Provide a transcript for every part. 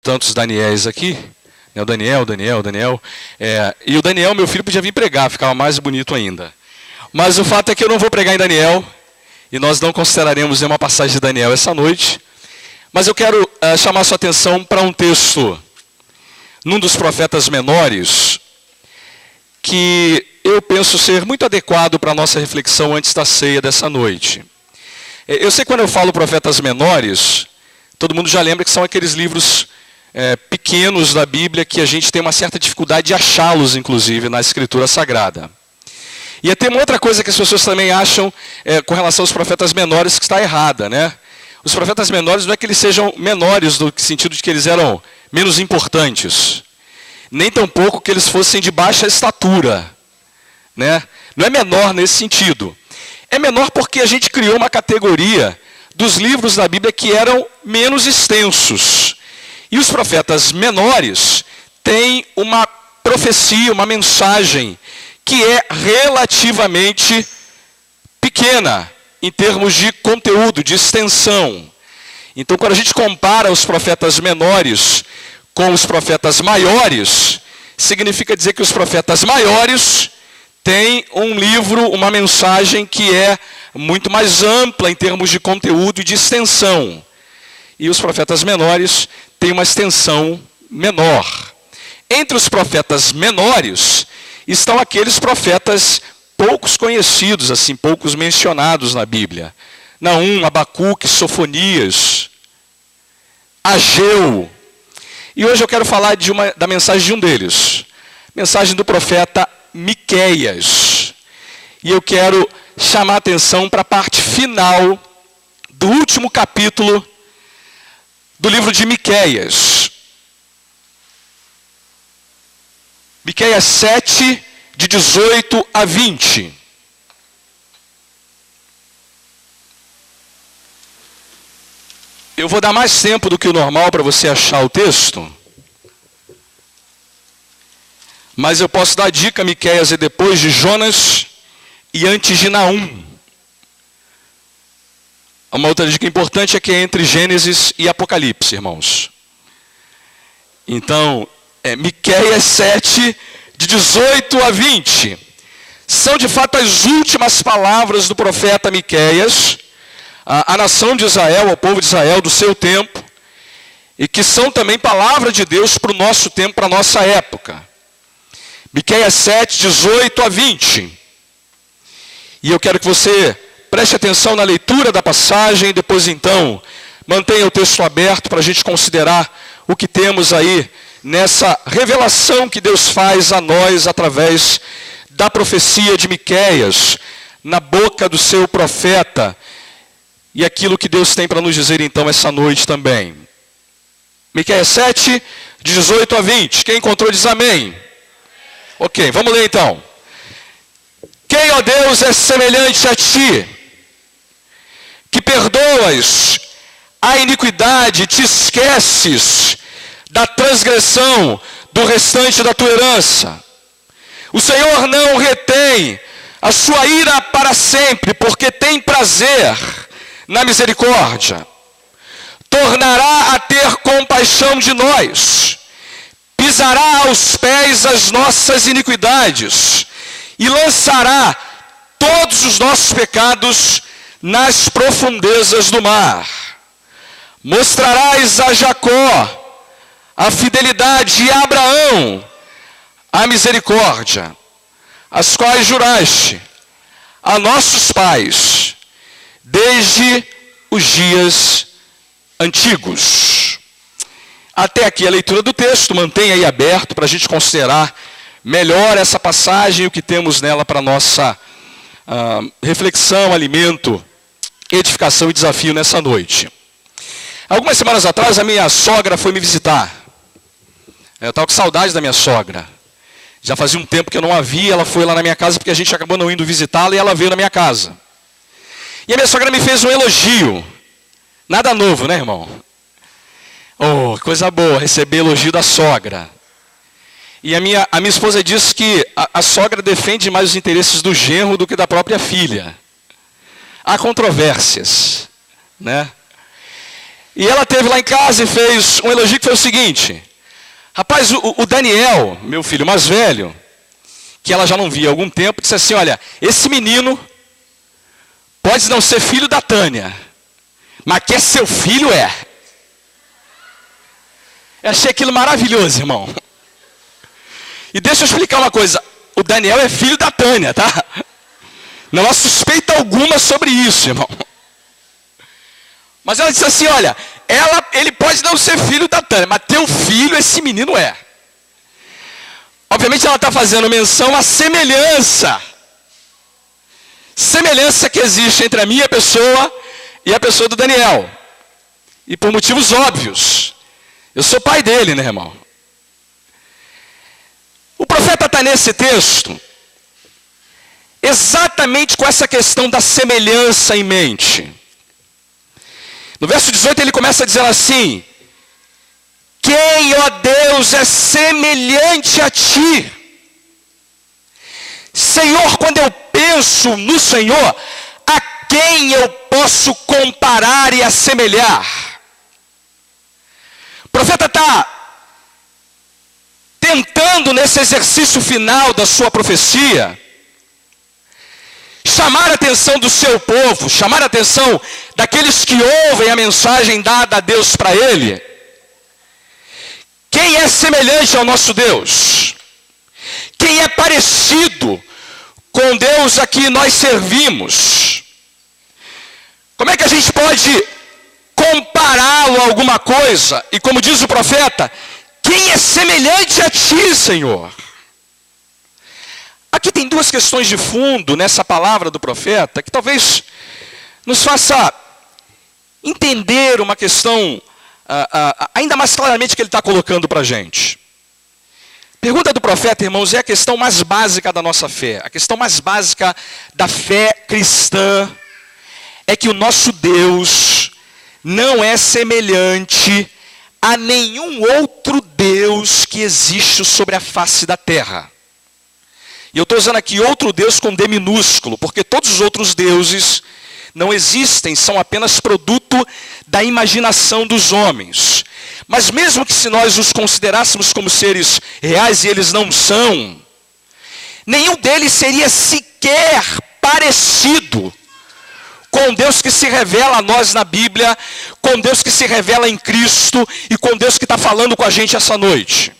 tantos Daniéis aqui, né? O Daniel. E o Daniel, meu filho, podia vir pregar, ficava mais bonito ainda. Mas o fato é que eu não vou pregar em Daniel, e nós não consideraremos nenhuma passagem de Daniel essa noite. Mas eu quero chamar sua atenção para um texto, num dos profetas menores, que eu penso ser muito adequado para a nossa reflexão antes da ceia dessa noite. Eu sei que quando eu falo profetas menores, todo mundo já lembra que são aqueles livros pequenos da Bíblia que a gente tem uma certa dificuldade de achá-los, inclusive, na Escritura Sagrada. E tem uma outra coisa que as pessoas também acham com relação aos profetas menores que está errada, né? Os profetas menores não é que eles sejam menores no sentido de que eles eram menos importantes, nem tampouco que eles fossem de baixa estatura, né? Não é menor nesse sentido. É menor porque a gente criou uma categoria dos livros da Bíblia que eram menos extensos. E os profetas menores têm uma profecia, uma mensagem que é relativamente pequena em termos de conteúdo, de extensão. Então, quando a gente compara os profetas menores com os profetas maiores, significa dizer que os profetas maiores têm um livro, uma mensagem que é muito mais ampla em termos de conteúdo e de extensão. E os profetas menores têm uma extensão menor. Entre os profetas menores estão aqueles profetas poucos conhecidos, assim, poucos mencionados na Bíblia. Naum, Abacuque, Sofonias, Ageu. E hoje eu quero falar da mensagem de um deles. Mensagem do profeta Miqueias. E eu quero chamar a atenção para a parte final do último capítulo do livro de Miqueias. Miqueias 7, de 18 a 20. Eu vou dar mais tempo do que o normal para você achar o texto. Mas eu posso dar a dica, Miqueias é depois de Jonas e antes de Naum. Uma outra dica importante é que é entre Gênesis e Apocalipse, irmãos. Então, Miqueias 7, de 18 a 20. São de fato as últimas palavras do profeta Miqueias, a nação de Israel, ao povo de Israel do seu tempo, e que são também palavra de Deus para o nosso tempo, para a nossa época. Miqueias 7, 18 a 20. E eu quero que você preste atenção na leitura da passagem, depois então mantenha o texto aberto para a gente considerar o que temos aí nessa revelação que Deus faz a nós através da profecia de Miqueias, na boca do seu profeta, e aquilo que Deus tem para nos dizer então essa noite também. Miqueias 7, de 18 a 20. Quem encontrou diz amém. Ok, vamos ler então. Quem, ó Deus, é semelhante a ti, que perdoas a iniquidade, te esqueces da transgressão do restante da tua herança. O Senhor não retém a sua ira para sempre, porque tem prazer na misericórdia. Tornará a ter compaixão de nós, pisará aos pés as nossas iniquidades e lançará todos os nossos pecados nas profundezas do mar. Mostrarás a Jacó a fidelidade e a Abraão a misericórdia, as quais juraste a nossos pais desde os dias antigos. Até aqui a leitura do texto, mantenha aí aberto para a gente considerar melhor essa passagem e o que temos nela para a nossa reflexão, alimento, edificação e desafio nessa noite. Algumas semanas atrás a minha sogra foi me visitar. Eu estava com saudade da minha sogra. Já fazia um tempo que eu não a via, ela foi lá na minha casa porque a gente acabou não indo visitá-la e ela veio na minha casa. E a minha sogra me fez um elogio. Nada novo, né, irmão? Oh, coisa boa, receber elogio da sogra. E a minha esposa disse que a sogra defende mais os interesses do genro do que da própria filha. Há controvérsias, né? E ela teve lá em casa e fez um elogio que foi o seguinte: rapaz, o Daniel, meu filho mais velho, que ela já não via há algum tempo, disse assim: olha, esse menino pode não ser filho da Tânia, mas que é seu filho é. Eu achei aquilo maravilhoso, irmão. E deixa eu explicar uma coisa: o Daniel é filho da Tânia, tá? Não há suspeita alguma sobre isso, irmão. Mas ela disse assim: olha, ele pode não ser filho da Tânia, mas teu filho, esse menino é. Obviamente ela está fazendo menção à semelhança que existe entre a minha pessoa e a pessoa do Daniel. E por motivos óbvios. Eu sou pai dele, né, irmão? O profeta está nesse texto exatamente com essa questão da semelhança em mente. No verso 18 ele começa dizendo assim: quem, ó Deus, é semelhante a ti? Senhor, quando eu penso no Senhor, a quem eu posso comparar e assemelhar? O profeta está tentando, nesse exercício final da sua profecia, chamar a atenção do seu povo, chamar a atenção daqueles que ouvem a mensagem dada a Deus para ele. Quem é semelhante ao nosso Deus? Quem é parecido com Deus a que nós servimos? Como é que a gente pode compará-lo a alguma coisa? E como diz o profeta, quem é semelhante a ti, Senhor? Aqui tem duas questões de fundo nessa palavra do profeta, que talvez nos faça entender uma questão ainda mais claramente que ele está colocando para a gente. Pergunta do profeta, irmãos, é a questão mais básica da nossa fé. A questão mais básica da fé cristã é que o nosso Deus não é semelhante a nenhum outro Deus que existe sobre a face da terra. E eu estou usando aqui outro Deus com D minúsculo, porque todos os outros deuses não existem, são apenas produto da imaginação dos homens. Mas mesmo que se nós os considerássemos como seres reais, e eles não são, nenhum deles seria sequer parecido com Deus que se revela a nós na Bíblia, com Deus que se revela em Cristo e com Deus que está falando com a gente essa noite.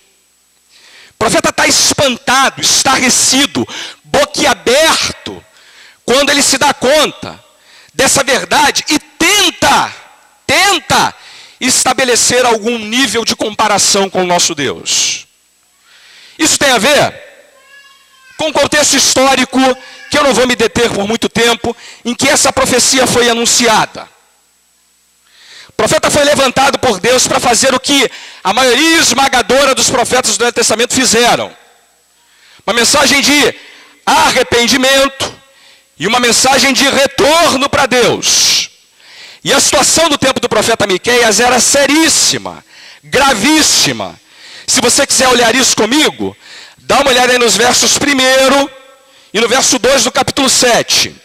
O profeta está espantado, estarrecido, boquiaberto, quando ele se dá conta dessa verdade e tenta estabelecer algum nível de comparação com o nosso Deus. Isso tem a ver com o contexto histórico, que eu não vou me deter por muito tempo, em que essa profecia foi anunciada. O profeta foi levantado por Deus para fazer o que a maioria esmagadora dos profetas do Velho Testamento fizeram. Uma mensagem de arrependimento e uma mensagem de retorno para Deus. E a situação do tempo do profeta Miqueias era seríssima, gravíssima. Se você quiser olhar isso comigo, dá uma olhada aí nos versos 1 e no verso 2 do capítulo 7.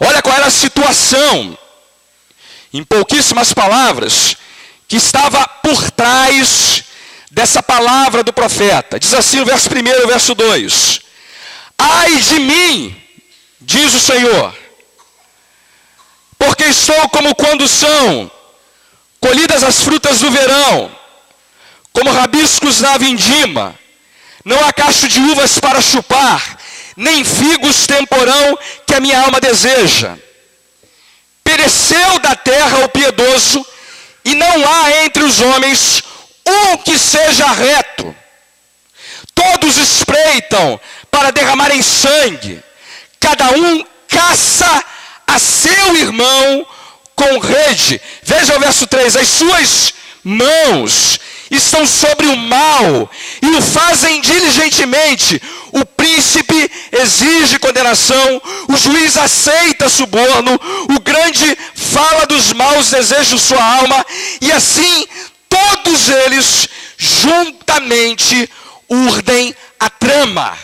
Olha qual era a situação, em pouquíssimas palavras, que estava por trás dessa palavra do profeta. Diz assim o verso 1 e o verso 2. Ai de mim, diz o Senhor, porque estou como quando são colhidas as frutas do verão, como rabiscos na vindima. Não há cacho de uvas para chupar, nem figos temporão que a minha alma deseja. Pereceu da terra o piedoso, e não há entre os homens um que seja reto. Todos espreitam para derramarem sangue, cada um caça a seu irmão com rede. Veja o verso 3, as suas mãos estão sobre o mal e o fazem diligentemente. O príncipe exige condenação, o juiz aceita suborno, o grande fala dos maus desejos de sua alma, e assim todos eles juntamente urdem a trama.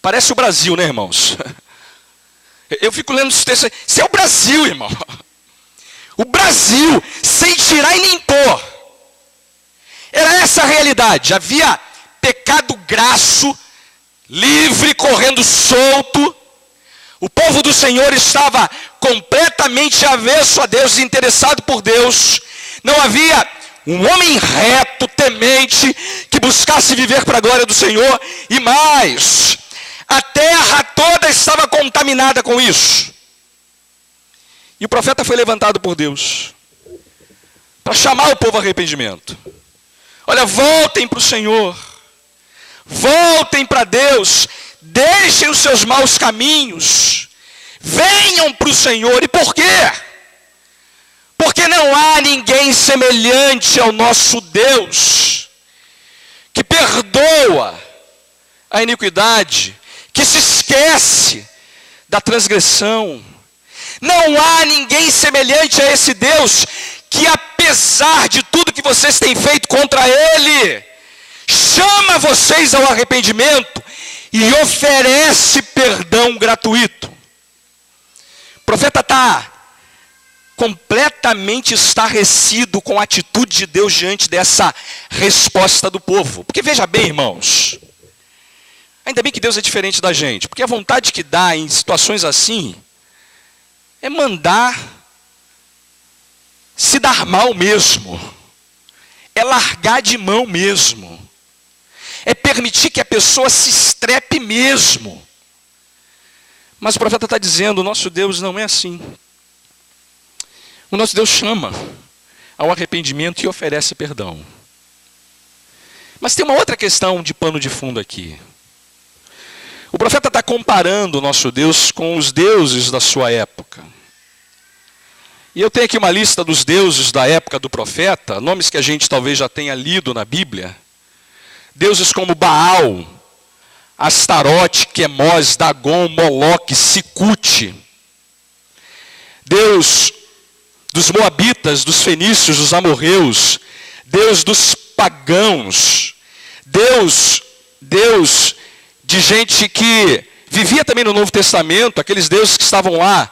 Parece o Brasil, né, irmãos? Eu fico lendo esse texto. Isso é o Brasil, irmão. O Brasil, sem tirar e nem pôr. Era essa a realidade. Havia pecado grasso, livre, correndo solto. O povo do Senhor estava completamente avesso a Deus, interessado por Deus. Não havia um homem reto, temente, que buscasse viver para a glória do Senhor. E mais, a terra toda estava contaminada com isso. E o profeta foi levantado por Deus para chamar o povo ao arrependimento. Olha, voltem para o Senhor. Voltem para Deus. Deixem os seus maus caminhos. Venham para o Senhor. E por quê? Porque não há ninguém semelhante ao nosso Deus, que perdoa a iniquidade, que se esquece da transgressão. Não há ninguém semelhante a esse Deus, que apesar de tudo que vocês têm feito contra Ele, chama vocês ao arrependimento e oferece perdão gratuito. O profeta está completamente estarrecido com a atitude de Deus diante dessa resposta do povo. Porque veja bem, irmãos, ainda bem que Deus é diferente da gente, porque a vontade que dá em situações assim é mandar se dar mal mesmo, é largar de mão mesmo, é permitir que a pessoa se estrepe mesmo. Mas o profeta está dizendo, o nosso Deus não é assim. O nosso Deus chama ao arrependimento e oferece perdão. Mas tem uma outra questão de pano de fundo aqui. O profeta está comparando o nosso Deus com os deuses da sua época. E eu tenho aqui uma lista dos deuses da época do profeta, nomes que a gente talvez já tenha lido na Bíblia. Deuses como Baal, Astarote, Quemós, Dagon, Moloque, Sicute. Deus dos moabitas, dos fenícios, dos amorreus. Deus dos pagãos. Deus de gente que vivia também no Novo Testamento, aqueles deuses que estavam lá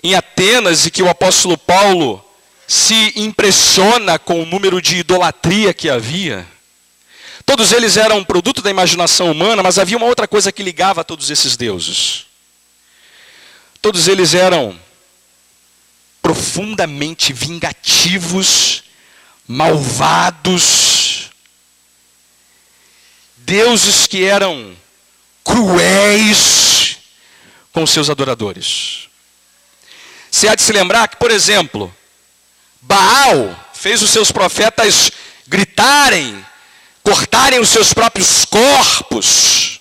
em Atenas e que o apóstolo Paulo se impressiona com o número de idolatria que havia. Todos eles eram produto da imaginação humana, mas havia uma outra coisa que ligava a todos esses deuses. Todos eles eram profundamente vingativos, malvados, deuses que eram cruéis com seus adoradores. Você há de se lembrar que, por exemplo, Baal fez os seus profetas gritarem, cortarem os seus próprios corpos.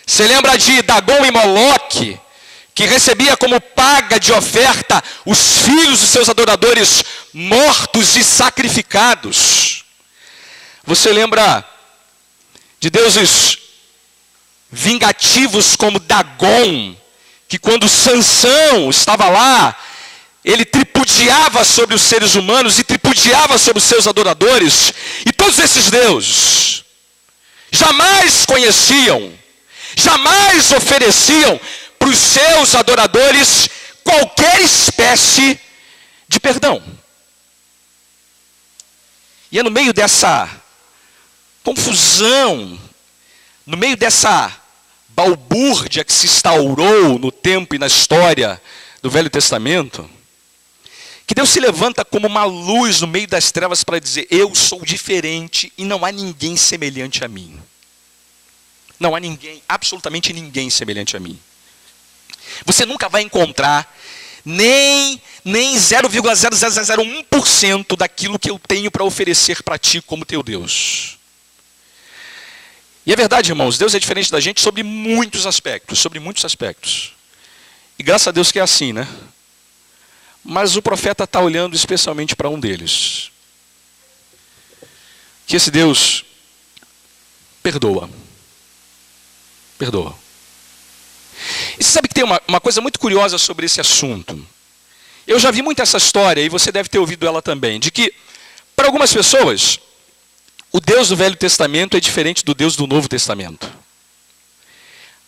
Você lembra de Dagon e Moloque, que recebia como paga de oferta os filhos dos seus adoradores mortos e sacrificados. Você lembra de deuses vingativos como Dagon, que quando Sansão estava lá, ele tripudiava sobre os seres humanos e tripudiava sobre os seus adoradores. E todos esses deuses jamais conheciam, jamais ofereciam para os seus adoradores qualquer espécie de perdão. E é no meio dessa confusão, no meio dessa balbúrdia que se instaurou no tempo e na história do Velho Testamento, que Deus se levanta como uma luz no meio das trevas para dizer: eu sou diferente e não há ninguém semelhante a mim. Não há ninguém, absolutamente ninguém semelhante a mim. Você nunca vai encontrar nem 0,0001% daquilo que eu tenho para oferecer para ti como teu Deus. E é verdade, irmãos, Deus é diferente da gente sobre muitos aspectos, E graças a Deus que é assim, né? Mas o profeta está olhando especialmente para um deles. Que esse Deus perdoa. Perdoa. E você sabe que tem uma coisa muito curiosa sobre esse assunto. Eu já vi muito essa história, e você deve ter ouvido ela também, de que, para algumas pessoas, o Deus do Velho Testamento é diferente do Deus do Novo Testamento.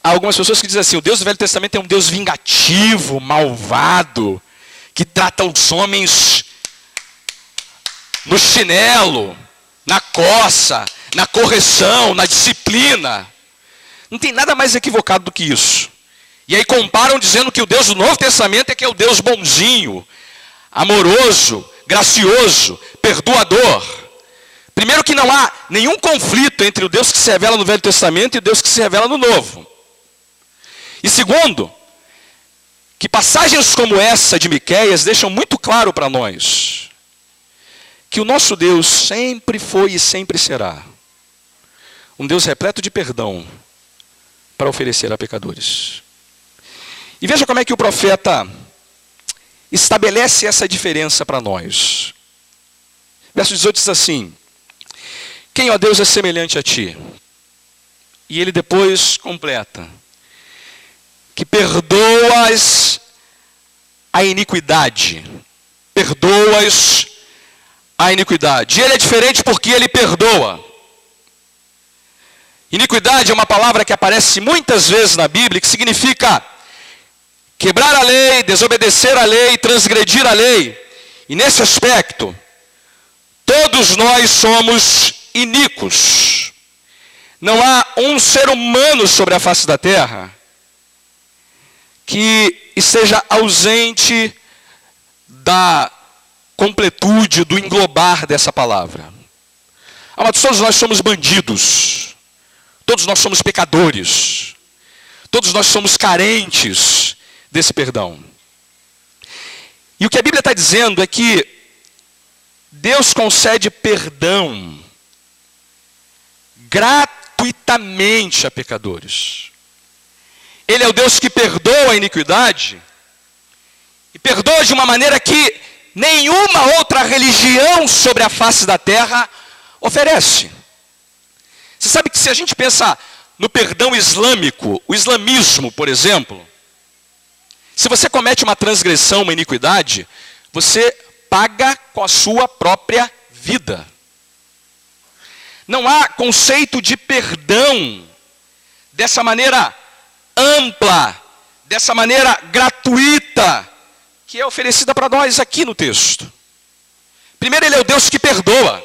Há algumas pessoas que dizem assim: o Deus do Velho Testamento é um Deus vingativo, malvado, que trata os homens no chinelo, na coça, na correção, na disciplina. Não tem nada mais equivocado do que isso. E aí comparam dizendo que o Deus do Novo Testamento é que é o Deus bonzinho, amoroso, gracioso, perdoador. Primeiro que não há nenhum conflito entre o Deus que se revela no Velho Testamento e o Deus que se revela no Novo. E segundo, que passagens como essa de Miqueias deixam muito claro para nós que o nosso Deus sempre foi e sempre será um Deus repleto de perdão para oferecer a pecadores. E veja como é que o profeta estabelece essa diferença para nós. Verso 18 diz assim: quem, ó Deus, é semelhante a ti? E ele depois completa: que perdoas a iniquidade. Perdoas a iniquidade. E ele é diferente porque ele perdoa. Iniquidade é uma palavra que aparece muitas vezes na Bíblia, que significa quebrar a lei, desobedecer a lei, transgredir a lei. E nesse aspecto, todos nós somos iníquos. Não há um ser humano sobre a face da terra que esteja ausente da completude, do englobar dessa palavra. Mas todos nós somos bandidos. Todos nós somos pecadores. Todos nós somos carentes desse perdão. E o que a Bíblia está dizendo é que Deus concede perdão gratuitamente a pecadores. Ele é o Deus que perdoa a iniquidade e perdoa de uma maneira que nenhuma outra religião sobre a face da terra oferece. Você sabe que se a gente pensa no perdão islâmico, o islamismo, por exemplo, se você comete uma transgressão, uma iniquidade, você paga com a sua própria vida. Não há conceito de perdão dessa maneira ampla, dessa maneira gratuita, que é oferecida para nós aqui no texto. Primeiro, ele é o Deus que perdoa.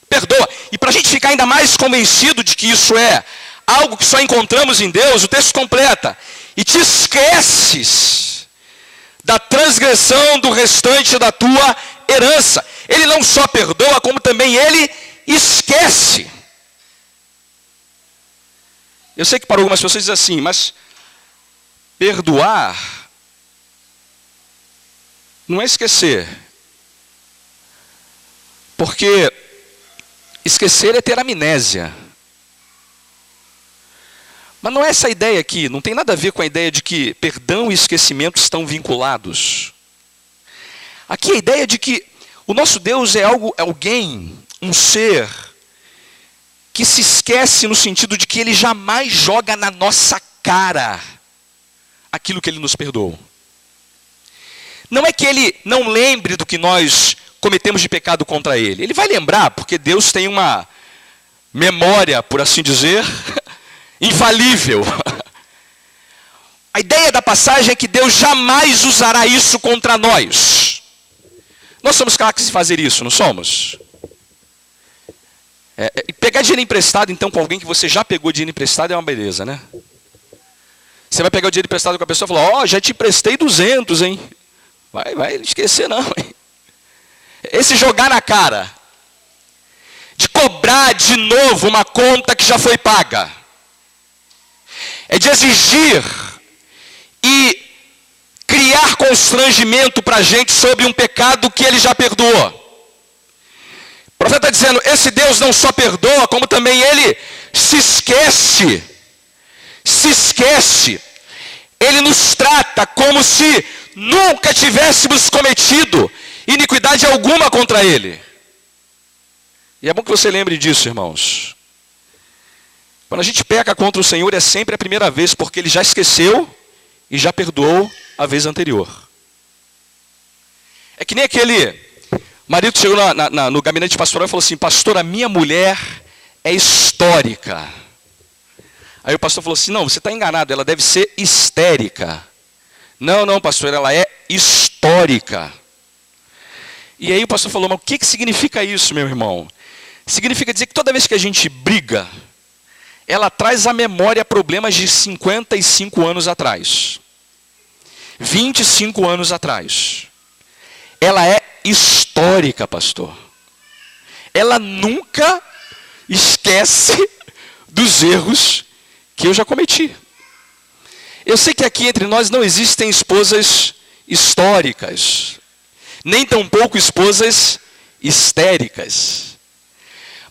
Perdoa. E para a gente ficar ainda mais convencido de que isso é algo que só encontramos em Deus, o texto completa: e te esqueces da transgressão do restante da tua herança. Ele não só perdoa, como também ele esquece. Eu sei que para algumas pessoas diz assim, mas perdoar não é esquecer. Porque esquecer é ter amnésia. Mas não é essa a ideia aqui, não tem nada a ver com a ideia de que perdão e esquecimento estão vinculados. Aqui a ideia de que o nosso Deus é alguém, um ser, que se esquece no sentido de que ele jamais joga na nossa cara aquilo que ele nos perdoou. Não é que ele não lembre do que nós cometemos de pecado contra ele. Ele vai lembrar, porque Deus tem uma memória, por assim dizer, infalível. A ideia da passagem é que Deus jamais usará isso contra nós. Nós somos craques em fazer isso, não somos? Pegar dinheiro emprestado, então, com alguém que você já pegou dinheiro emprestado é uma beleza, né? Você vai pegar o dinheiro emprestado com a pessoa e falar: já te emprestei 200, hein? Vai esquecer não, hein? Esse jogar na cara, de cobrar de novo uma conta que já foi paga, é de exigir e criar constrangimento para a gente sobre um pecado que ele já perdoou. O profeta está dizendo: esse Deus não só perdoa, como também ele se esquece. Se esquece. Ele nos trata como se nunca tivéssemos cometido iniquidade alguma contra ele. E é bom que você lembre disso, irmãos. Quando a gente peca contra o Senhor, é sempre a primeira vez, porque ele já esqueceu e já perdoou a vez anterior. É que nem aquele marido que chegou no gabinete pastoral e falou assim: pastor, a minha mulher é histórica. Aí o pastor falou assim: não, você está enganado, ela deve ser histérica. Não, pastor, ela é histórica. histórica. E aí o pastor falou, mas o que significa isso, meu irmão? Significa dizer que toda vez que a gente briga, ela traz à memória problemas de 55 anos atrás. 25 anos atrás. Ela é histórica, pastor. Ela nunca esquece dos erros que eu já cometi. Eu sei que aqui entre nós não existem esposas históricas, nem tampouco esposas histéricas.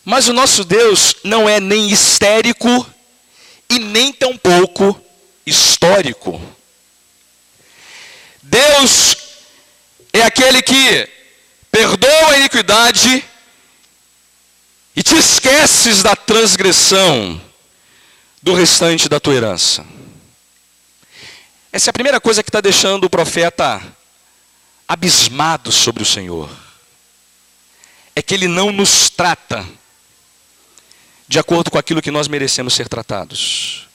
Mas o nosso Deus não é nem histérico e nem tampouco histórico. Deus é aquele que perdoa a iniquidade e te esqueces da transgressão do restante da tua herança. Essa é a primeira coisa que está deixando o profeta abismado sobre o Senhor. É que ele não nos trata de acordo com aquilo que nós merecemos ser tratados.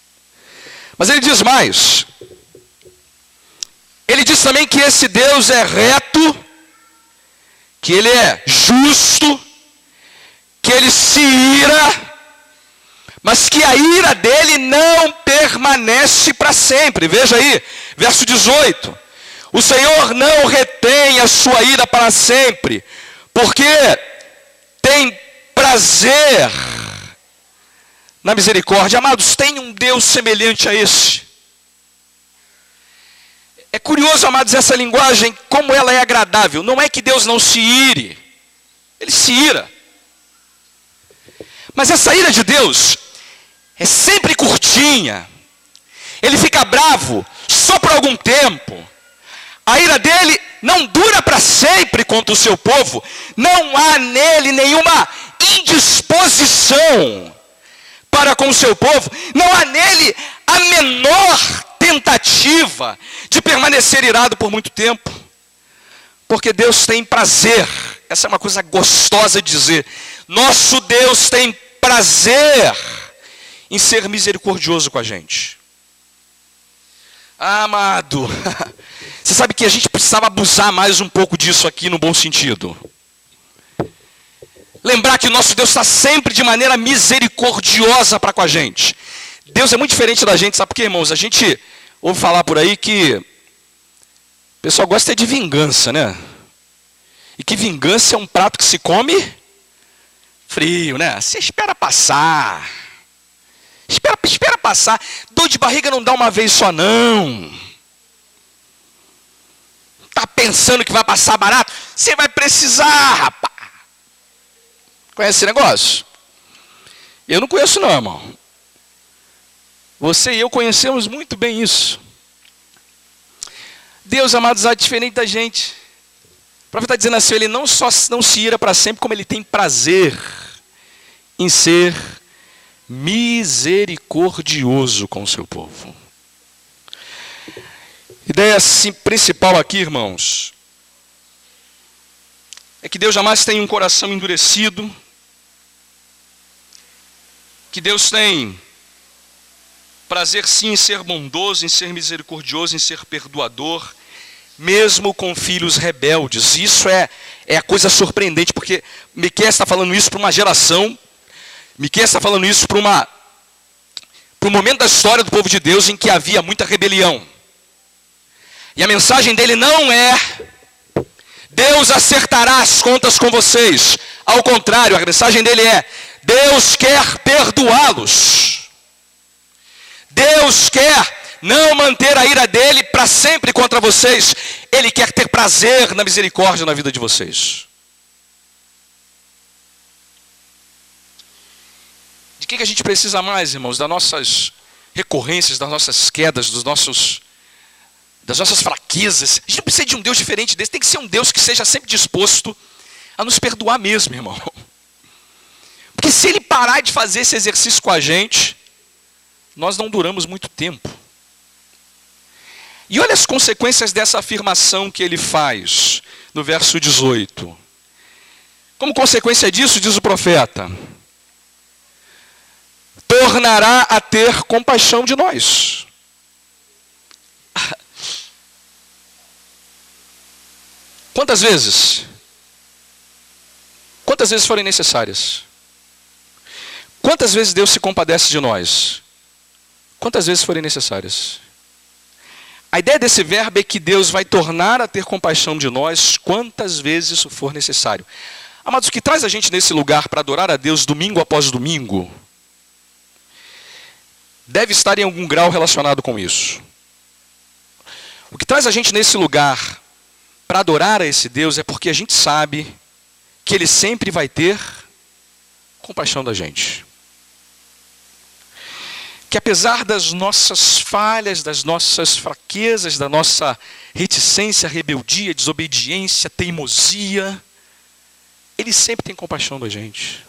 Mas ele diz mais. Ele diz também que esse Deus é reto, que ele é justo, que ele se ira, mas que a ira dele não permanece para sempre. Veja aí, verso 18. O Senhor não retém a sua ira para sempre, porque tem prazer na misericórdia. Amados, tem um Deus semelhante a esse. É curioso, amados, essa linguagem, como ela é agradável. Não é que Deus não se ire. Ele se ira. Mas essa ira de Deus é sempre curtinha. Ele fica bravo só por algum tempo. A ira dele não dura para sempre contra o seu povo. Não há nele nenhuma indisposição para com o seu povo. Não há nele a menor tentativa de permanecer irado por muito tempo. Porque Deus tem prazer. Essa é uma coisa gostosa de dizer. Nosso Deus tem prazer em ser misericordioso com a gente. Amado, você sabe que a gente precisava abusar mais um pouco disso aqui no bom sentido. Lembrar que o nosso Deus está sempre de maneira misericordiosa para com a gente. Deus é muito diferente da gente, sabe por quê, irmãos? A gente ouve falar por aí que o pessoal gosta de vingança, né? E que vingança é um prato que se come frio, né? Você espera passar. Espera passar. Dor de barriga não dá uma vez só, não. Tá pensando que vai passar barato? Você vai precisar, rapaz. Conhece esse negócio? Eu não conheço não, irmão. Você e eu conhecemos muito bem isso. Deus, amados, é diferente da gente. O profeta está dizendo assim, ele não só não se ira para sempre, como ele tem prazer em ser misericordioso com o seu povo. Ideia assim, principal aqui, irmãos, é que Deus jamais tem um coração endurecido, que Deus tem prazer sim em ser bondoso, em ser misericordioso, em ser perdoador, mesmo com filhos rebeldes. Isso é a coisa surpreendente, porque Miqueias está falando isso para uma geração, Miqueias está falando isso para um momento da história do povo de Deus em que havia muita rebelião. E a mensagem dele não é Deus acertará as contas com vocês. Ao contrário, a mensagem dele é Deus quer perdoá-los. Deus quer não manter a ira dele para sempre contra vocês. Ele quer ter prazer na misericórdia na vida de vocês. De que a gente precisa mais, irmãos? Das nossas recorrências, das nossas quedas, das nossas fraquezas. A gente não precisa de um Deus diferente desse. Tem que ser um Deus que seja sempre disposto a nos perdoar mesmo, irmão. Porque se ele parar de fazer esse exercício com a gente, nós não duramos muito tempo. E olha as consequências dessa afirmação que ele faz no verso 18. Como consequência disso, diz o profeta, tornará a ter compaixão de nós. Quantas vezes? Quantas vezes forem necessárias? Quantas vezes Deus se compadece de nós? Quantas vezes forem necessárias? A ideia desse verbo é que Deus vai tornar a ter compaixão de nós quantas vezes isso for necessário. Amados, o que traz a gente nesse lugar para adorar a Deus domingo após domingo, deve estar em algum grau relacionado com isso. O que traz a gente nesse lugar para adorar a esse Deus é porque a gente sabe que Ele sempre vai ter compaixão da gente. Que apesar das nossas falhas, das nossas fraquezas, da nossa reticência, rebeldia, desobediência, teimosia, Ele sempre tem compaixão da gente.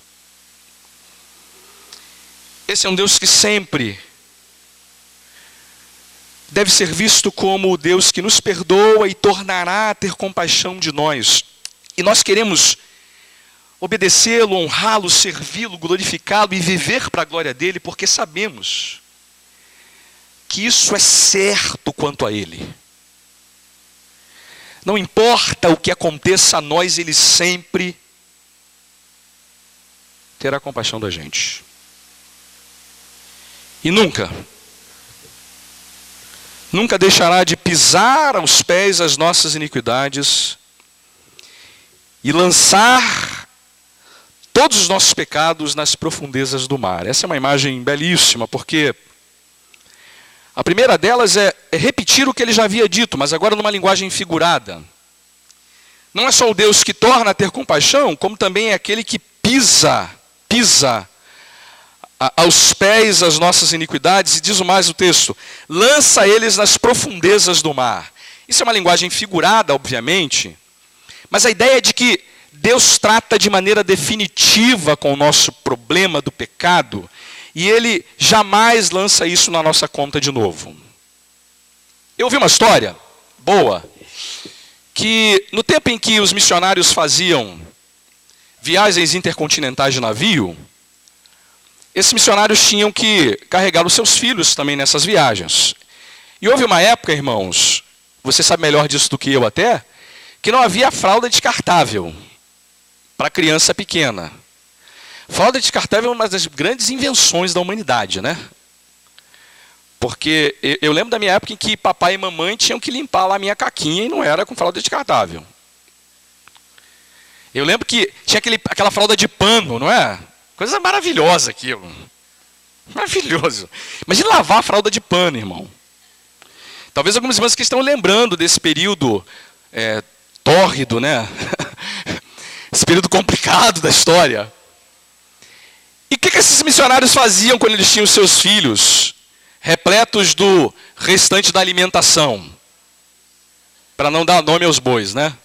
Esse é um Deus que sempre deve ser visto como o Deus que nos perdoa e tornará a ter compaixão de nós. E nós queremos obedecê-lo, honrá-lo, servi-lo, glorificá-lo e viver para a glória dele, porque sabemos que isso é certo quanto a ele. Não importa o que aconteça a nós, ele sempre terá compaixão da gente. E nunca deixará de pisar aos pés as nossas iniquidades e lançar todos os nossos pecados nas profundezas do mar. Essa é uma imagem belíssima, porque a primeira delas é repetir o que ele já havia dito, mas agora numa linguagem figurada. Não é só o Deus que torna a ter compaixão, como também é aquele que pisa aos pés as nossas iniquidades, e diz o mais o texto, lança eles nas profundezas do mar. Isso é uma linguagem figurada, obviamente, mas a ideia é de que Deus trata de maneira definitiva com o nosso problema do pecado, e Ele jamais lança isso na nossa conta de novo. Eu ouvi uma história boa, que no tempo em que os missionários faziam viagens intercontinentais de navio, esses missionários tinham que carregar os seus filhos também nessas viagens. E houve uma época, irmãos, você sabe melhor disso do que eu até, que não havia fralda descartável para criança pequena. Fralda descartável é uma das grandes invenções da humanidade, né? Porque eu lembro da minha época em que papai e mamãe tinham que limpar lá a minha caquinha e não era com fralda descartável. Eu lembro que tinha aquela fralda de pano, não é? Coisa maravilhosa aquilo. Maravilhoso. Imagina lavar a fralda de pano, irmão. Talvez algumas irmãs que estão lembrando desse período tórrido, né? Esse período complicado da história. E o que esses missionários faziam quando eles tinham seus filhos repletos do restante da alimentação? Para não dar nome aos bois, né?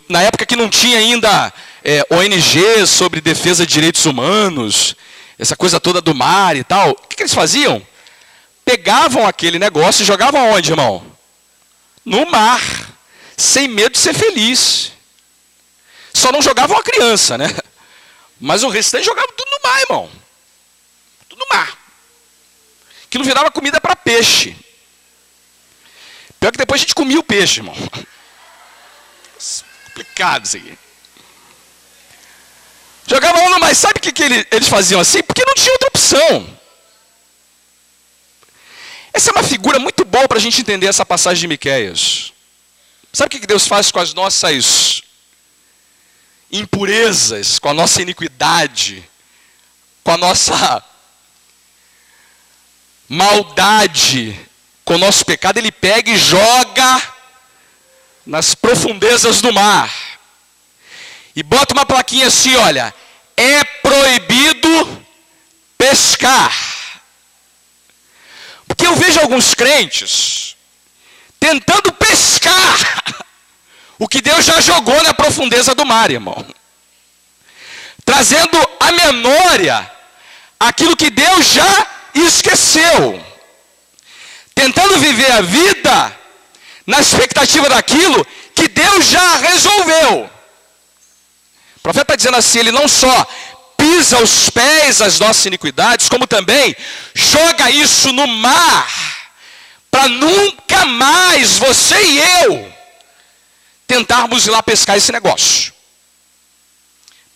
Na época que não tinha ainda ONG sobre defesa de direitos humanos, essa coisa toda do mar e tal, o que eles faziam? Pegavam aquele negócio e jogavam aonde, irmão? No mar, sem medo de ser feliz. Só não jogavam a criança, né? Mas o restante jogava tudo no mar, irmão. Tudo no mar. Aquilo virava comida para peixe. Pior que depois a gente comia o peixe, irmão. Complicado isso aqui. Jogavam no mar. Sabe o que eles faziam assim? Porque não tinha outra opção. Essa é uma figura muito boa para a gente entender essa passagem de Miqueias. Sabe o que Deus faz com as nossas impurezas, com a nossa iniquidade, com a nossa maldade, com o nosso pecado? Ele pega e joga nas profundezas do mar. E bota uma plaquinha assim, olha, é proibido pescar. Porque eu vejo alguns crentes tentando pescar o que Deus já jogou na profundeza do mar, irmão. Trazendo à memória aquilo que Deus já esqueceu. Tentando viver a vida na expectativa daquilo que Deus já resolveu. O profeta está dizendo assim, ele não só pisa aos pés as nossas iniquidades, como também joga isso no mar, para nunca mais você e eu tentarmos ir lá pescar esse negócio.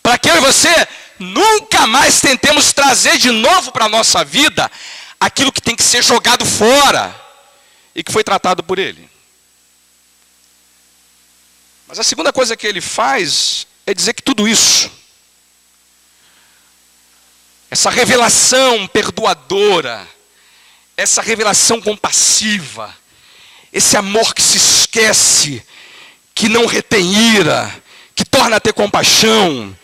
Para que eu e você nunca mais tentemos trazer de novo para a nossa vida aquilo que tem que ser jogado fora e que foi tratado por ele. Mas a segunda coisa que ele faz é dizer que tudo isso, essa revelação perdoadora, essa revelação compassiva, esse amor que se esquece, que não retém ira, que torna a ter compaixão,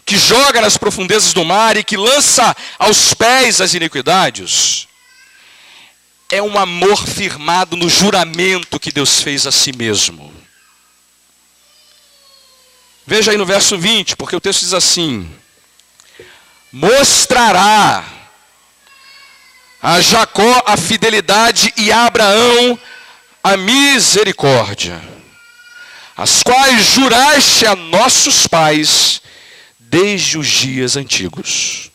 que joga nas profundezas do mar e que lança aos pés as iniquidades, é um amor firmado no juramento que Deus fez a si mesmo. Veja aí no verso 20, porque o texto diz assim: mostrará a Jacó a fidelidade e a Abraão a misericórdia, as quais juraste a nossos pais desde os dias antigos.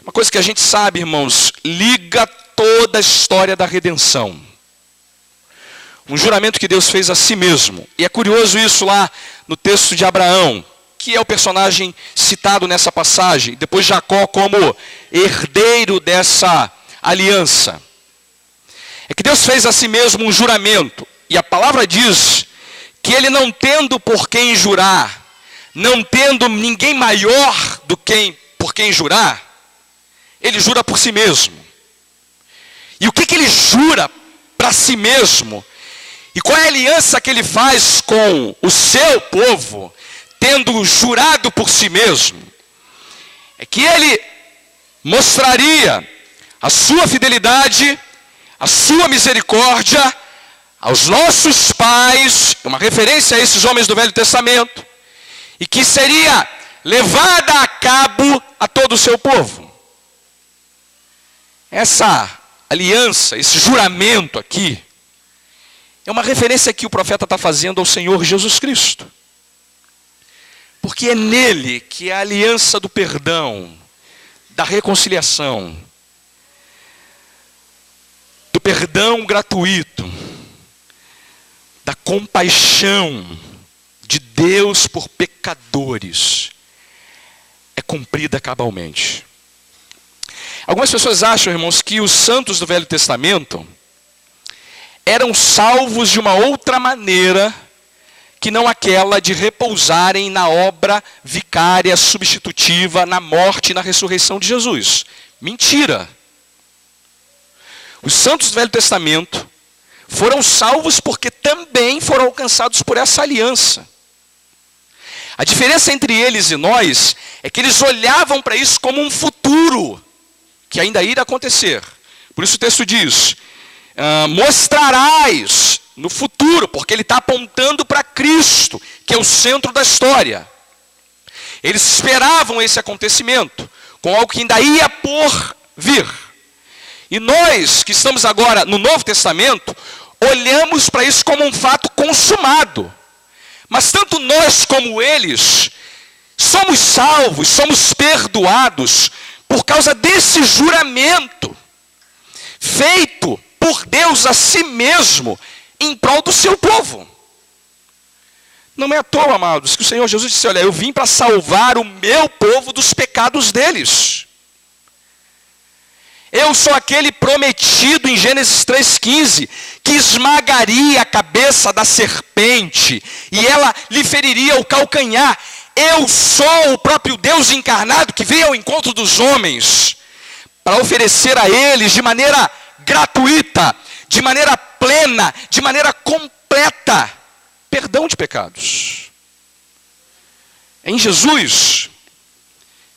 Uma coisa que a gente sabe, irmãos, liga toda a história da redenção. Um juramento que Deus fez a si mesmo. E é curioso isso lá no texto de Abraão, que é o personagem citado nessa passagem. Depois Jacó como herdeiro dessa aliança. É que Deus fez a si mesmo um juramento. E a palavra diz que ele, não tendo por quem jurar, não tendo ninguém maior por quem jurar, ele jura por si mesmo. E o que ele jura para si mesmo? E qual é a aliança que ele faz com o seu povo, tendo jurado por si mesmo? É que ele mostraria a sua fidelidade, a sua misericórdia aos nossos pais, uma referência a esses homens do Velho Testamento, e que seria levada a cabo a todo o seu povo. Essa aliança, esse juramento aqui, é uma referência que o profeta está fazendo ao Senhor Jesus Cristo. Porque é nele que a aliança do perdão, da reconciliação, do perdão gratuito, da compaixão de Deus por pecadores, é cumprida cabalmente. Algumas pessoas acham, irmãos, que os santos do Velho Testamento eram salvos de uma outra maneira, que não aquela de repousarem na obra vicária, substitutiva, na morte e na ressurreição de Jesus. Mentira! Os santos do Velho Testamento foram salvos porque também foram alcançados por essa aliança. A diferença entre eles e nós é que eles olhavam para isso como um futuro, que ainda irá acontecer. Por isso o texto diz: mostrarás no futuro, porque ele está apontando para Cristo, que é o centro da história. Eles esperavam esse acontecimento, com algo que ainda ia por vir. E nós, que estamos agora no Novo Testamento, olhamos para isso como um fato consumado. Mas tanto nós como eles, somos salvos, somos perdoados, por causa desse juramento, feito por Deus a si mesmo, em prol do seu povo. Não é à toa, amados, que o Senhor Jesus disse: olha, eu vim para salvar o meu povo dos pecados deles. Eu sou aquele prometido em Gênesis 3,15, que esmagaria a cabeça da serpente, e ela lhe feriria o calcanhar. Eu sou o próprio Deus encarnado, que veio ao encontro dos homens, para oferecer a eles de maneira gratuita, de maneira plena, de maneira completa, perdão de pecados. É em Jesus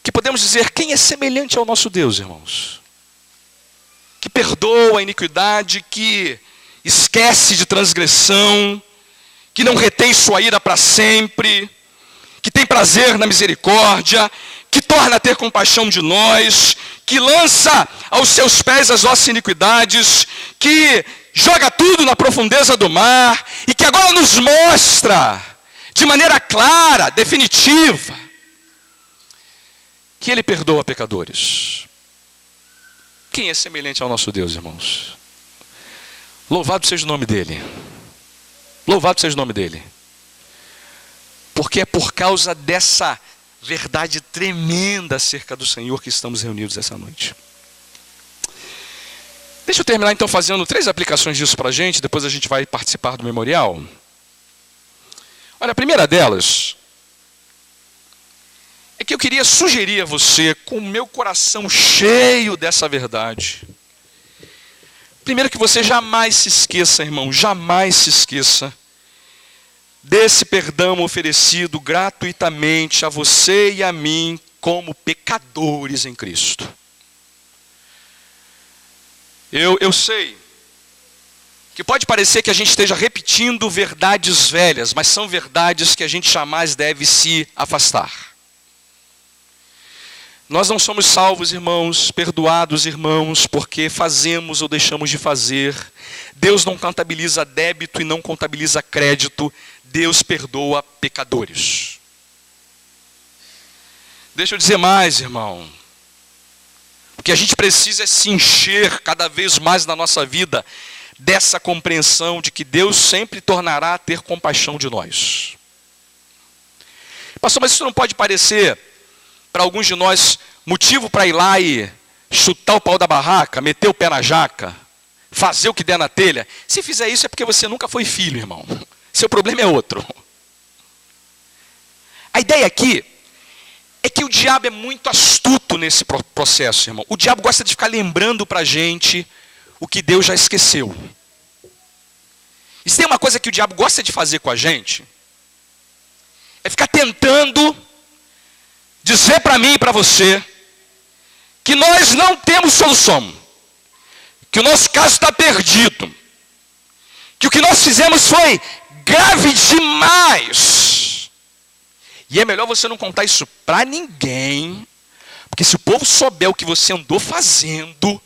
que podemos dizer quem é semelhante ao nosso Deus, irmãos. Que perdoa a iniquidade, que esquece de transgressão, que não retém sua ira para sempre, que tem prazer na misericórdia, que torna a ter compaixão de nós, que lança aos seus pés as nossas iniquidades, que joga tudo na profundeza do mar, e que agora nos mostra, de maneira clara, definitiva, que Ele perdoa pecadores. Quem é semelhante ao nosso Deus, irmãos? Louvado seja o nome dEle. Louvado seja o nome dEle. porque é por causa dessa verdade tremenda acerca do Senhor que estamos reunidos essa noite. Deixa eu terminar então fazendo 3 aplicações disso para a gente, depois a gente vai participar do memorial. Olha, a primeira delas é que eu queria sugerir a você, com o meu coração cheio dessa verdade, primeiro que você jamais se esqueça, irmão, jamais se esqueça desse perdão oferecido gratuitamente a você e a mim como pecadores em Cristo. Eu sei que pode parecer que a gente esteja repetindo verdades velhas, mas são verdades que a gente jamais deve se afastar. Nós não somos salvos, irmãos, perdoados, irmãos, porque fazemos ou deixamos de fazer. Deus não contabiliza débito e não contabiliza crédito. Deus perdoa pecadores. Deixa eu dizer mais, irmão. O que a gente precisa é se encher cada vez mais na nossa vida dessa compreensão de que Deus sempre tornará a ter compaixão de nós. Pastor, mas isso não pode parecer, para alguns de nós, motivo para ir lá e chutar o pau da barraca, meter o pé na jaca, fazer o que der na telha? Se fizer isso é porque você nunca foi filho, irmão. Seu problema é outro. A ideia aqui é que o diabo é muito astuto nesse processo, irmão. O diabo gosta de ficar lembrando para a gente o que Deus já esqueceu. E se tem uma coisa que o diabo gosta de fazer com a gente, é ficar tentando dizer para mim e para você que nós não temos solução, que o nosso caso está perdido, que o que nós fizemos foi grave demais. E é melhor você não contar isso para ninguém, porque se o povo souber o que você andou fazendo,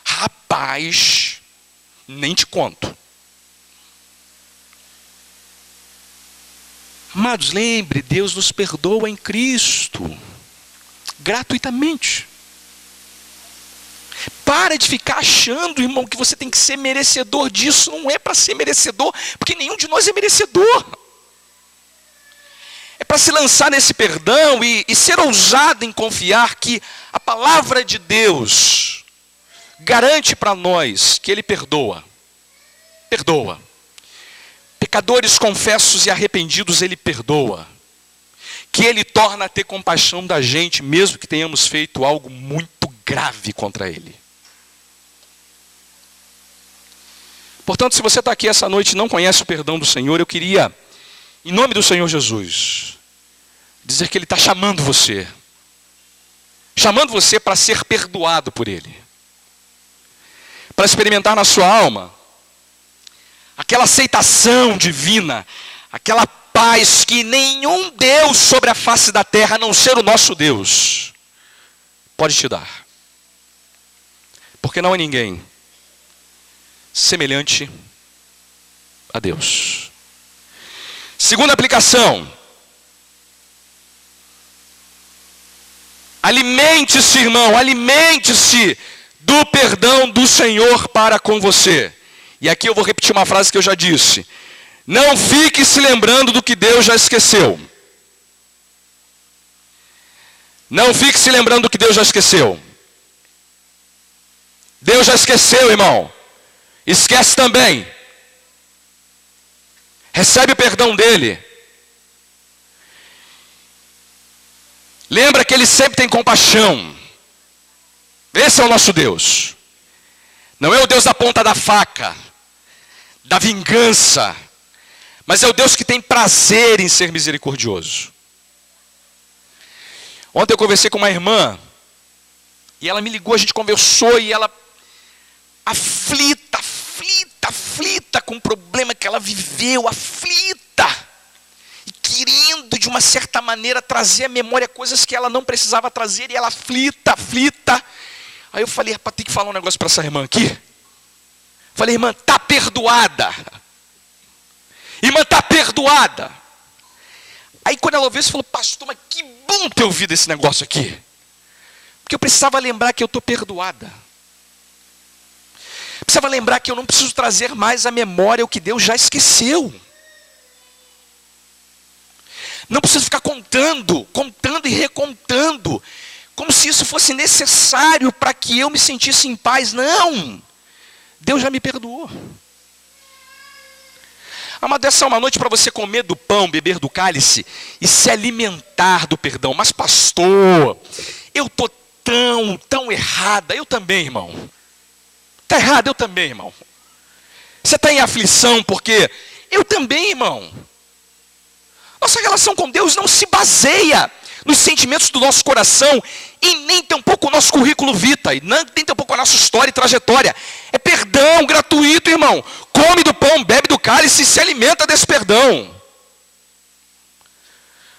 rapaz, nem te conto. Amados, lembre, Deus nos perdoa em Cristo, gratuitamente. Para de ficar achando, irmão, que você tem que ser merecedor disso. Não é para ser merecedor, porque nenhum de nós é merecedor. É para se lançar nesse perdão e ser ousado em confiar que a palavra de Deus garante para nós que Ele perdoa. Perdoa. Pecadores confessos e arrependidos Ele perdoa. Que Ele torna a ter compaixão da gente, mesmo que tenhamos feito algo muito grave contra Ele. Portanto, se você está aqui essa noite e não conhece o perdão do Senhor, eu queria, em nome do Senhor Jesus, dizer que Ele está chamando você. Chamando você para ser perdoado por Ele. Para experimentar na sua alma aquela aceitação divina, aquela paz que nenhum Deus sobre a face da terra, a não ser o nosso Deus, pode te dar. Porque não há ninguém semelhante a Deus. Segunda aplicação. Alimente-se, irmão, alimente-se do perdão do Senhor para com você. E aqui eu vou repetir uma frase que eu já disse. Não fique se lembrando do que Deus já esqueceu. Não fique se lembrando do que Deus já esqueceu. Deus já esqueceu, irmão. Esquece também. Recebe o perdão dele. Lembra que Ele sempre tem compaixão. Esse é o nosso Deus. Não é o Deus da ponta da faca, da vingança, mas é o Deus que tem prazer em ser misericordioso. Ontem eu conversei com uma irmã, e ela me ligou, a gente conversou, e ela aflita com o problema que ela viveu, aflita, e querendo de uma certa maneira trazer à memória coisas que ela não precisava trazer, e ela aflita. Aí eu falei, rapaz, tem que falar um negócio para essa irmã aqui. Falei, irmã, está perdoada. Irmã, está perdoada. Aí quando ela ouviu isso, falou, pastor, mas que bom ter ouvido esse negócio aqui. Porque eu precisava lembrar que eu estou perdoada. Precisava lembrar que eu não preciso trazer mais à memória o que Deus já esqueceu. Não preciso ficar contando e recontando, como se isso fosse necessário para que eu me sentisse em paz. Não! Deus já me perdoou. Amado, essa é uma noite para você comer do pão, beber do cálice e se alimentar do perdão. Mas pastor, eu estou tão errada. Eu também, irmão. Está errado? Eu também, irmão. Você está em aflição porque... Eu também, irmão. Nossa relação com Deus não se baseia nos sentimentos do nosso coração e nem tampouco o nosso currículo vitae, nem tampouco a nossa história e trajetória. É perdão gratuito, irmão. Come do pão, bebe do cálice e se alimenta desse perdão.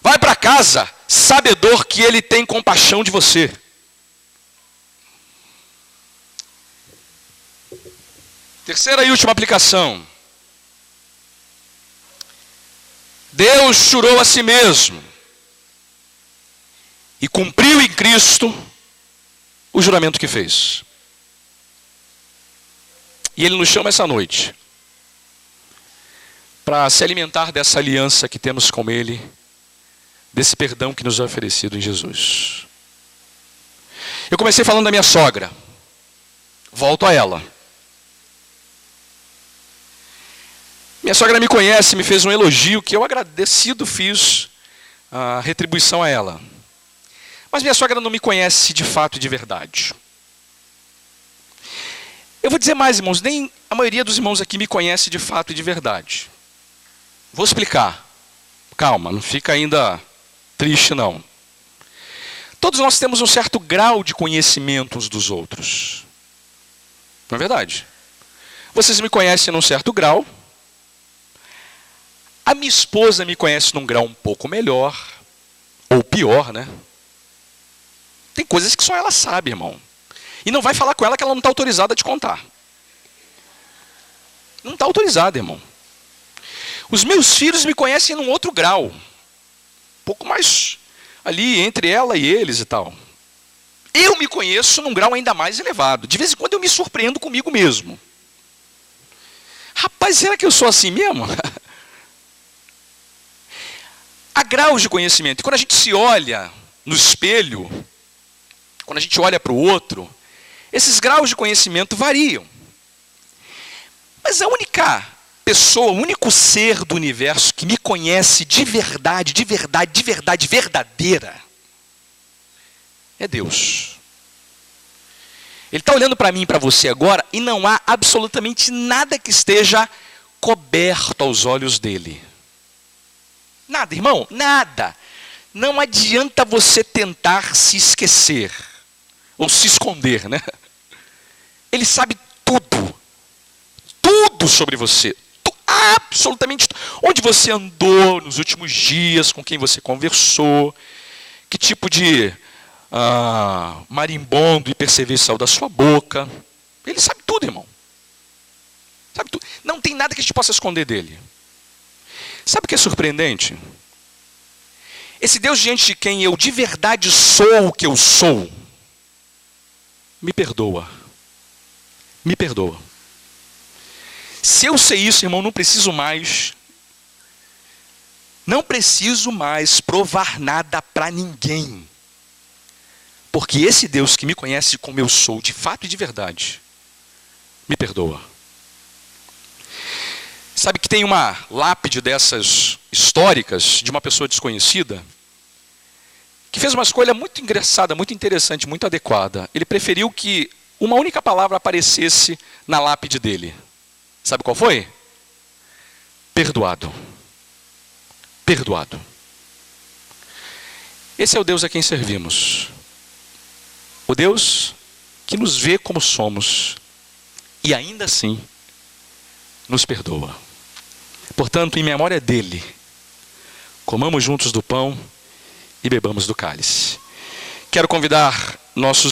Vai para casa, sabedor que Ele tem compaixão de você. Terceira e última aplicação. Deus jurou a si mesmo e cumpriu em Cristo o juramento que fez. E Ele nos chama essa noite para se alimentar dessa aliança que temos com Ele, desse perdão que nos é oferecido em Jesus. Eu comecei falando da minha sogra. Volto a ela. Minha sogra me conhece, me fez um elogio que eu agradecido fiz a retribuição a ela. Mas minha sogra não me conhece de fato e de verdade. Eu vou dizer mais, irmãos, nem a maioria dos irmãos aqui me conhece de fato e de verdade. Vou explicar. Calma, não fica ainda triste não. Todos nós temos um certo grau de conhecimento uns dos outros. Não é verdade? Vocês me conhecem num certo grau. A minha esposa me conhece num grau um pouco melhor, ou pior, né? Tem coisas que só ela sabe, irmão. E não vai falar com ela que ela não está autorizada a te contar. Não está autorizada, irmão. Os meus filhos me conhecem num outro grau. Um pouco mais ali entre ela e eles e tal. Eu me conheço num grau ainda mais elevado. De vez em quando eu me surpreendo comigo mesmo. Rapaz, será que eu sou assim mesmo? Há graus de conhecimento. E quando a gente se olha no espelho, quando a gente olha para o outro, esses graus de conhecimento variam. Mas a única pessoa, o único ser do universo que me conhece de verdade, verdadeira, é Deus. Ele está olhando para mim e para você agora e não há absolutamente nada que esteja coberto aos olhos dele. Nada, irmão, nada. Não adianta você tentar se esquecer ou se esconder, né? Ele sabe tudo. Tudo sobre você. Absolutamente tudo. Onde você andou nos últimos dias, com quem você conversou, que tipo de marimbondo e percevejo saiu da sua boca. Ele sabe tudo, irmão. Sabe tudo. Não tem nada que a gente possa esconder dele. Sabe o que é surpreendente? Esse Deus diante de quem eu de verdade sou o que eu sou, me perdoa. Me perdoa. Se eu sei isso, irmão, não preciso mais provar nada para ninguém. Porque esse Deus que me conhece como eu sou, de fato e de verdade, me perdoa. Sabe que tem uma lápide dessas históricas, de uma pessoa desconhecida, que fez uma escolha muito engraçada, muito interessante, muito adequada. Ele preferiu que uma única palavra aparecesse na lápide dele. Sabe qual foi? Perdoado. Perdoado. Esse é o Deus a quem servimos. O Deus que nos vê como somos e ainda assim nos perdoa. Portanto, em memória dele, comamos juntos do pão e bebamos do cálice. Quero convidar nossos